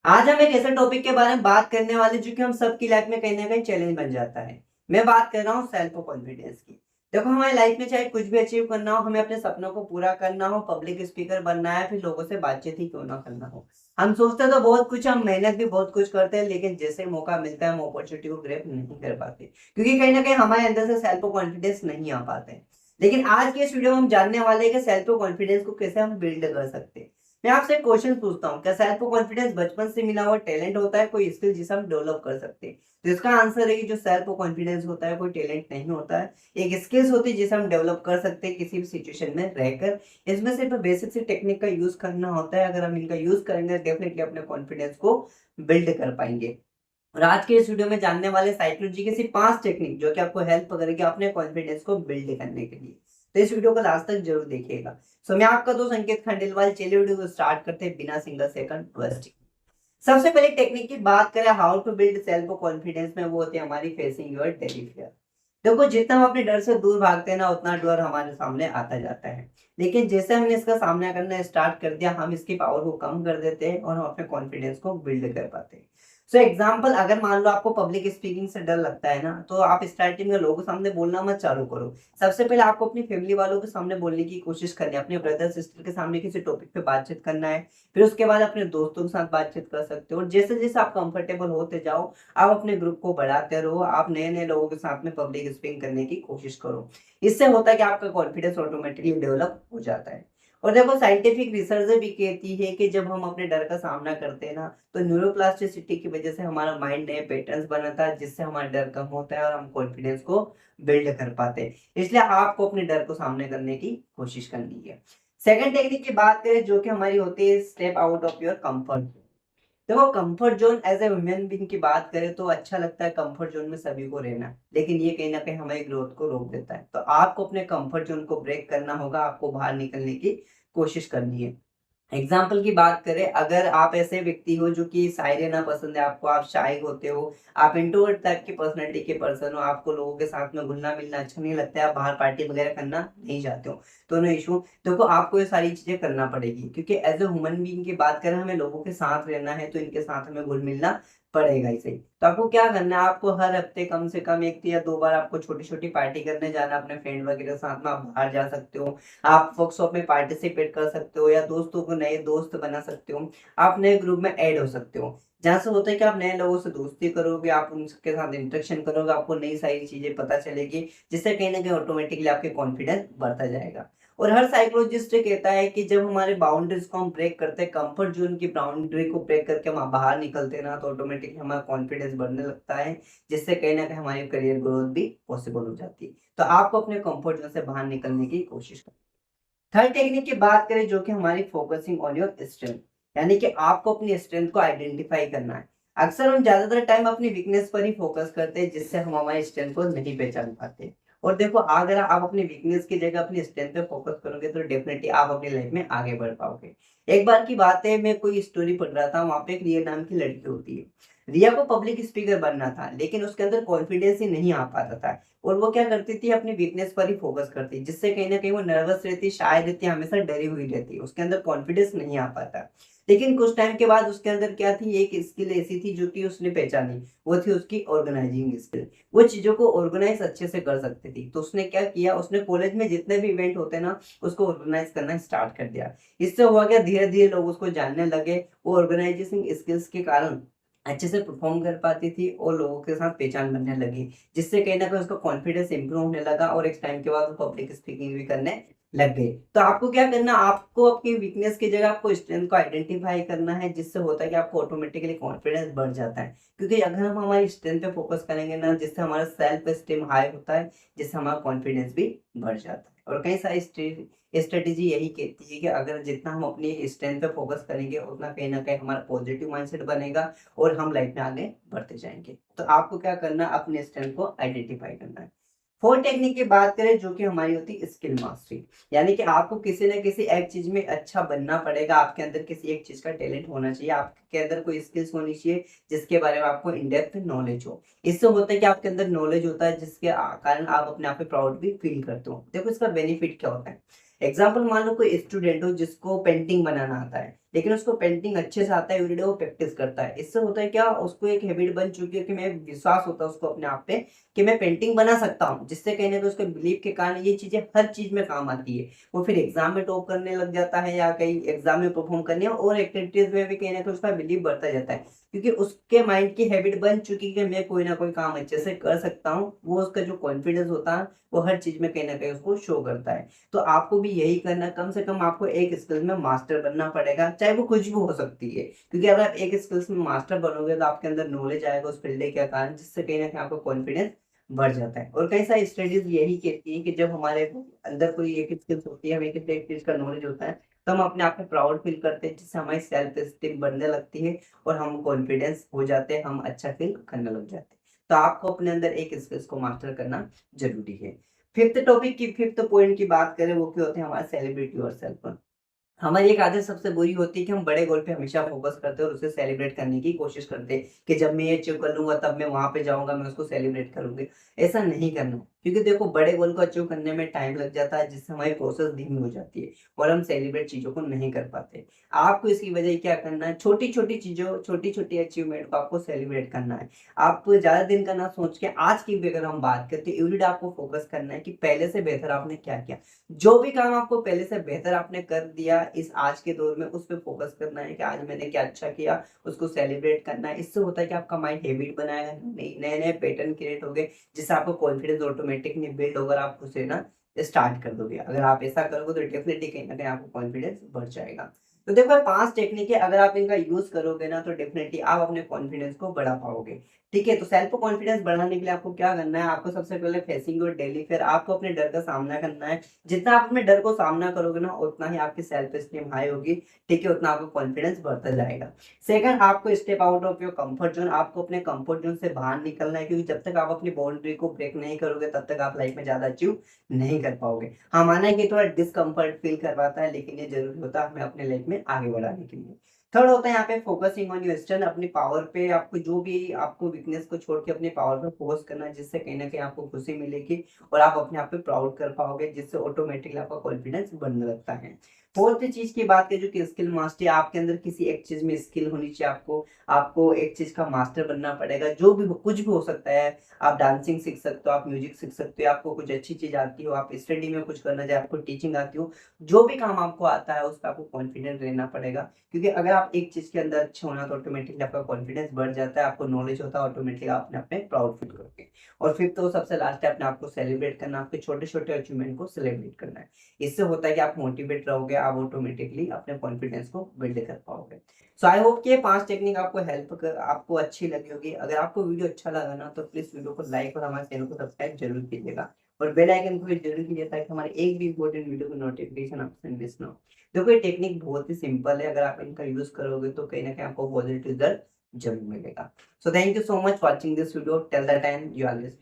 आज हम एक ऐसे टॉपिक के बारे में बात करने वाले जो कि हम सबकी लाइफ में कहीं ना कहीं चैलेंज बन जाता है। मैं बात कर रहा हूँ सेल्फ कॉन्फिडेंस की। देखो हमारी लाइफ में चाहे कुछ भी अचीव करना हो, हमें अपने सपनों को पूरा करना हो, पब्लिक स्पीकर बनना है, फिर लोगों से बातचीत ही क्यों ना करना हो। हम सोचते तो बहुत कुछ, हम मेहनत भी बहुत कुछ करते हैं, लेकिन जैसे मौका मिलता है हम अपॉर्चुनिटी को ग्रैब नहीं कर पाते, क्योंकि कहीं ना कहीं हमारे अंदर से सेल्फ कॉन्फिडेंस नहीं आ पाते। लेकिन आज के इस वीडियो में हम जानने वाले हैं कि सेल्फ कॉन्फिडेंस को कैसे हम बिल्ड कर सकते हैं। मैं आपसे एक क्वेश्चन पूछता हूँ, क्या सेल्फ कॉन्फिडेंस बचपन से मिला हुआ टैलेंट होता है, कोई स्किल जिसे हम डेवलप कर सकते हैं? तो इसका आंसर है कि जो सेल्फ कॉन्फिडेंस होता है कोई टैलेंट नहीं होता है, एक स्किल्स होती है जिसे हम डेवलप कर सकते हैं किसी भी सिचुएशन में रहकर। इसमें सिर्फ बेसिक सी टेक्निक का यूज करना होता है, अगर हम इनका यूज करेंगे डेफिनेटली अपने कॉन्फिडेंस को बिल्ड कर पाएंगे। और आज के इस वीडियो में जानने वाले साइकोलॉजी की सिर्फ 5 टेक्निक जो कि आपको हेल्प करेगी अपने कॉन्फिडेंस को बिल्ड करने के लिए। तो इस वीडियो को लास्ट तक जरूर देखिएगा। सो मैं आपका दोस्त अंकित खंडेलवाल, चलिए वीडियो को स्टार्ट करते हैं बिना सिंगल सेकंड वेस्ट। सबसे पहले टेक्निक की बात करें how to build self confidence में, वो होती है हमारी फेसिंग योर डेली फियर। देखो जितना हम अपने डर से दूर भागते हैं ना, उतना डर हमारे सामने आता जाता है। लेकिन जैसे हमने इसका सामना करना स्टार्ट कर दिया, हम इसकी पावर को कम कर देते हैं और हम अपने कॉन्फिडेंस को बिल्ड कर पाते हैं। सो एग्जाम्पल, अगर मान लो आपको पब्लिक स्पीकिंग से डर लगता है ना, तो आप स्टार्टिंग में लोगों के सामने बोलना मत चालू करो। सबसे पहले आपको अपनी फैमिली वालों के सामने बोलने की कोशिश करनी है, अपने ब्रदर सिस्टर के सामने किसी टॉपिक पे बातचीत करना है। फिर उसके बाद अपने दोस्तों के साथ बातचीत कर सकते हो, और जैसे जैसे आप कंफर्टेबल होते जाओ, आप अपने ग्रुप को बढ़ाते रहो, आप नए नए लोगों के साथ में पब्लिक स्पीकिंग करने की कोशिश करो। इससे होता है कि आपका कॉन्फिडेंस ऑटोमेटिकली डेवलप हो जाता है। और देखो साइंटिफिक रिसर्च भी कहती है कि जब हम अपने डर का सामना करते हैं ना, तो न्यूरोप्लास्टिसिटी की वजह से हमारा माइंड नए पैटर्न्स बनाता है, जिससे हमारा डर कम होता है और हम कॉन्फिडेंस को बिल्ड कर पाते हैं। इसलिए आपको अपने डर को सामने करने की कोशिश करनी है। सेकंड टेक्निक की बात करें जो कि हमारी होती है step out of your comfort. देखो comfort zone as a human being की बात करें तो अच्छा लगता है कंफर्ट जोन में सभी को रहना, लेकिन ये कहीं ना कहीं हमारी ग्रोथ को रोक देता है। तो आपको अपने कंफर्ट जोन को ब्रेक करना होगा, आपको बाहर निकलने की कोशिश करनी है। एग्जाम्पल की बात करें, अगर आप ऐसे व्यक्ति हो जो कि शायरी ना पसंद है आपको, आप शाय होते हो, आप इंट्रोवर्ट टाइप की पर्सनैलिटी के पर्सन हो, आपको लोगों के साथ में घुलना मिलना अच्छा नहीं लगता है, आप बाहर पार्टी वगैरह करना नहीं चाहते हो, तो नो इशू। देखो आपको ये सारी चीजें करना पड़ेगी, क्योंकि एज ए ह्यूमन बीइंग की बात करें, हमें लोगों के साथ रहना है, तो इनके साथ हमें घुल मिलना पड़ेगा ही सही। तो आपको क्या करना है, आपको हर हफ्ते कम से कम 1 या 2 बार आपको छोटी छोटी पार्टी करने जाना, अपने फ्रेंड वगैरह के साथ में आप बाहर जा सकते हो, आप वर्कशॉप में पार्टिसिपेट कर सकते हो, या दोस्तों को नए दोस्त बना सकते हो, आप नए ग्रुप में ऐड हो सकते हो। जहाँ से होता है कि आप नए लोगों से दोस्ती करोगे, आप उनके साथ इंटरेक्शन करोगे, आपको नई सारी चीजें पता चलेगी, जिससे कहीं ना कहीं ऑटोमेटिकली आपके कॉन्फिडेंस बढ़ता जाएगा। और हर साइकोलॉजिस्ट कहता है कि जब हमारे बाउंड्रीज को हम ब्रेक करते हैं, कंफर्ट जोन की बाउंड्री को ब्रेक करके हम बाहर निकलते हैं ना, तो ऑटोमेटिकली हमारा कॉन्फिडेंस बढ़ने लगता है, जिससे कहीं ना कहीं हमारी करियर ग्रोथ भी पॉसिबल हो जाती है। तो आपको अपने कंफर्ट जोन से बाहर निकलने की कोशिश करनी है। थर्ड टेक्निक की बात करें जो कि हमारी फोकसिंग ऑन योर स्ट्रेंथ, यानी कि आपको अपनी स्ट्रेंथ को आइडेंटिफाई करना है। अक्सर हम ज्यादातर टाइम अपनी वीकनेस पर ही फोकस करते हैं, जिससे हम हमारी स्ट्रेंथ को नहीं पहचान पाते। और देखो अगर आप अपनी वीकनेस की जगह अपनी स्ट्रेंथ पे फोकस करोगे, तो डेफिनेटली आप अपनी लाइफ में आगे बढ़ पाओगे। एक बार की बात है, मैं कोई स्टोरी पढ़ रहा था, वहां पे एक रिया नाम की लड़की होती है। रिया को पब्लिक स्पीकर बनना था, लेकिन उसके अंदर कॉन्फिडेंस ही नहीं आ पाता था। और वो क्या करती थी, अपनी वीकनेस पर ही फोकस करती, जिससे कहीं ना कहीं वो नर्वस रहती, शाय रहती, हमेशा डरी हुई रहती, उसके अंदर कॉन्फिडेंस नहीं आ पाता। लेकिन कुछ टाइम के बाद उसके अंदर क्या थी, एक स्किल ऐसी थी जो कि उसने पहचानी, वो थी उसकी ऑर्गेनाइजिंग स्किल। वो चीजों को ऑर्गेनाइज अच्छे से कर सकती थी, तो उसने क्या किया, उसने कॉलेज में जितने भी इवेंट होते हैं ना, उसको ऑर्गेनाइज करना स्टार्ट कर दिया। इससे हुआ क्या, धीरे धीरे लोग उसको जानने लगे। वो ऑर्गेनाइजेशन स्किल्स के कारण अच्छे से परफॉर्म कर पाती थी और लोगों के साथ पहचान बनने लगी, जिससे कहीं ना कहीं उसका कॉन्फिडेंस इंप्रूव होने लगा, और एक टाइम के बाद वो पब्लिक स्पीकिंग भी करने लग गई। तो आपको क्या करना, आपको अपनी वीकनेस की जगह आपको स्ट्रेंथ को आइडेंटिफाई करना है, जिससे होता है कि आपको ऑटोमेटिकली कॉन्फिडेंस बढ़ जाता है। क्योंकि अगर हम हमारी स्ट्रेंथ पे फोकस करेंगे ना, जिससे हमारा सेल्फ एस्टीम हाई होता है, जिससे हमारा कॉन्फिडेंस भी बढ़ जाता है। और कई सारी स्ट्रेटेजी यही कहती है कि अगर जितना हम अपनी स्ट्रेंथ पे फोकस करेंगे, उतना कहीं ना कहीं हमारा पॉजिटिव माइंडसेट बनेगा और हम लाइफ में आगे बढ़ते जाएंगे। तो आपको क्या करना, अपने स्ट्रेंथ को आइडेंटिफाई करना है। फोर्थ टेक्निक की बात करें जो कि हमारी होती है स्किल मास्टरी, यानी कि आपको किसी न किसी एक चीज में अच्छा बनना पड़ेगा, आपके अंदर किसी एक चीज का टैलेंट होना चाहिए, आपके अंदर कोई स्किल्स होनी चाहिए जिसके बारे में आपको इन डेप्थ नॉलेज हो। इससे होता है कि आपके अंदर नॉलेज होता है, जिसके कारण आप अपने आप पे प्राउड भी फील करते हो। देखो इसका बेनिफिट क्या होता है। एग्जाम्पल मान लो कोई स्टूडेंट हो जिसको पेंटिंग बनाना आता है, लेकिन उसको पेंटिंग अच्छे से आता है, एवरीडे वो प्रैक्टिस करता है। इससे होता है क्या, उसको एक हैबिट बन चुकी है कि मैं विश्वास होता है उसको अपने आप पे कि मैं पेंटिंग बना सकता हूँ, जिससे कहीं ना कहीं उसके बिलीव के कारण ये चीजें हर चीज में काम आती है। वो फिर एग्जाम में टॉप करने लग जाता है या कहीं एग्जाम में परफॉर्म करने और एक्टिविटीज में भी कहीं ना कहीं उसका बिलीव बढ़ता जाता है, क्योंकि उसके माइंड की हैबिट बन चुकी है कि मैं कोई ना कोई काम अच्छे से कर सकता हूँ। वो उसका जो कॉन्फिडेंस होता है वो हर चीज में कहीं ना कहीं उसको शो करता है। तो आपको भी यही करना, कम से कम आपको एक स्किल में मास्टर बनना पड़ेगा, चाहे वो कुछ भी हो सकती है, क्योंकि अगर आप एक स्किल्स में मास्टर बनोगे तो आपके अंदर नॉलेज आएगा उस फील्ड के कारण, जिससे कहीं ना कहीं आपका कॉन्फिडेंस बढ़ जाता है। और कई सारी स्टडीज यही कहती है कि जब हमारे अंदर कोई एक स्किल्स होती है, हमें किसी एक चीज का नॉलेज होता है, तो हम अपने आप में प्राउड फील करते हैं, जिससे हमारी सेल्फ एस्टीम बढ़ने लगती है और हम कॉन्फिडेंस हो जाते हैं, हम अच्छा फील करने लग जाते हैं। तो आपको अपने अंदर एक स्किल्स को मास्टर करना जरूरी है। फिफ्थ टॉपिक की फिफ्थ पॉइंट की बात करें, वो क्या होते हैं हमारे सेलिब्रिटी और सेल्फ। हमारी एक आदत सबसे बुरी होती है कि हम बड़े गोल पे हमेशा फोकस करते हैं और उसे सेलिब्रेट करने की कोशिश करते हैं कि जब मैं ये अचीव कर लूंगा तब मैं वहां पे जाऊंगा, मैं उसको सेलिब्रेट करूंगी। ऐसा नहीं करना, क्योंकि देखो बड़े गोल को अचीव करने में टाइम लग जाता है, जिससे हमारी प्रोसेस धीमी हो जाती है और हम सेलिब्रेट चीजों को नहीं कर पाते। आपको इसकी वजह क्या करना है, छोटी छोटी चीजों, छोटी छोटी अचीवमेंट को आपको सेलिब्रेट करना है। आप ज्यादा दिन का ना सोच के आज की भी अगर हम बात करते हैं, एवरीडे आपको फोकस करना है कि पहले से बेहतर आपने क्या किया। जो भी काम आपको पहले से बेहतर आपने कर दिया इस आज के दौर में, उस पर फोकस करना है कि आज मैंने क्या अच्छा किया, उसको सेलिब्रेट करना है। इससे होता है कि आपका माइंड हैबिट बनाएगा, नए नए पैटर्न क्रिएट हो गए, जिससे आपको कॉन्फिडेंस ऑटोमेटिकली बिल्ड होगा, आप उसे ना स्टार्ट कर दोगे। अगर आप ऐसा करोगे तो डेफिनेटली कहीं ना कहीं आपको कॉन्फिडेंस बढ़ जाएगा। तो देखो 5 टेक्निक है, अगर आप इनका यूज करोगे ना तो डेफिनेटली आप अपने कॉन्फिडेंस को बढ़ा पाओगे। ठीक है, तो सेल्फ कॉन्फिडेंस बढ़ाने के लिए आपको क्या करना है, आपको सबसे पहले फेसिंग योर डेली फिर आपको अपने डर का सामना करना है। जितना आप अपने डर को सामना करोगे ना, उतना ही आपकी सेल्फ एस्टीम हाई होगी। ठीक है, उतना आपका कॉन्फिडेंस बढ़ता जाएगा। सेकंड, आपको step out of your comfort zone, आपको अपने कंफर्ट जोन से बाहर निकलना है, क्योंकि जब तक आप अपनी बाउंड्री को ब्रेक नहीं करोगे तब तक आप लाइफ में ज्यादा अचीव नहीं कर पाओगे। हाँ, माना है कि थोड़ा डिस्कम्फर्ट फील करवाता है, लेकिन ये जरूरी होता है हमें अपने लाइफ में आगे बढ़ाने के लिए। थर्ड होता है यहाँ पे फोकसिंग ऑन योर स्ट्रेंथ, अपनी पावर पे, आपको जो भी आपको वीकनेस को छोड़ के अपनी पावर पे फोकस करना है, जिससे कहीं ना कहीं आपको खुशी मिलेगी और आप अपने आप पे प्राउड कर पाओगे, जिससे ऑटोमेटिकली आपका कॉन्फिडेंस बढ़ने लगता है। फोर्थ चीज की बात करें जो कि स्किल मास्टरी, आपके अंदर किसी एक चीज में स्किल होनी चाहिए। आपको आपको एक चीज का मास्टर बनना पड़ेगा, जो भी कुछ भी हो सकता है। आप डांसिंग सीख सकते हो, आप म्यूजिक सीख सकते हो, आपको कुछ अच्छी चीज आती हो, आप स्टडी में कुछ करना चाहे, आपको टीचिंग आती हो, जो भी काम आपको आता है उस पर आपको कॉन्फिडेंट रहना पड़ेगा। क्योंकि अगर आप एक चीज के अंदर अच्छे होना तो ऑटोमेटिकली आपका कॉन्फिडेंस बढ़ जाता है, आपको नॉलेज होता है, ऑटोमेटिकली आप अपने आप में प्राउड फील करोगे। और फिर तो सबसे लास्ट है अपने आप को सेलिब्रेट करना, आपके छोटे छोटे अचीवमेंट को सेलिब्रेट करना है। इससे होता है कि आप मोटिवेट रहोगे, आप ऑटोमेटिकली अपने कॉन्फिडेंस को बिल्ड कर पाओगे। सो आई होप कि ये 5 टेक्निक आपको आपको अच्छी लगी होगी। अगर आपको वीडियो अच्छा लगा ना तो प्लीज वीडियो को लाइक और हमारे चैनल को सब्सक्राइब जरूर कीजिएगा और बेल आइकन को भी जरूर कीजिए, ताकि हमारे एक भी इंपॉर्टेंट वीडियो की नोटिफिकेशन आपसे मिस ना हो। देखो ये टेक्निक बहुत ही सिंपल है, अगर आप इनका यूज करोगे तो कहीं ना कहीं आपको पॉजिटिव रिजल्ट जरूर मिलेगा। So thank you so much watching this video till the time, you always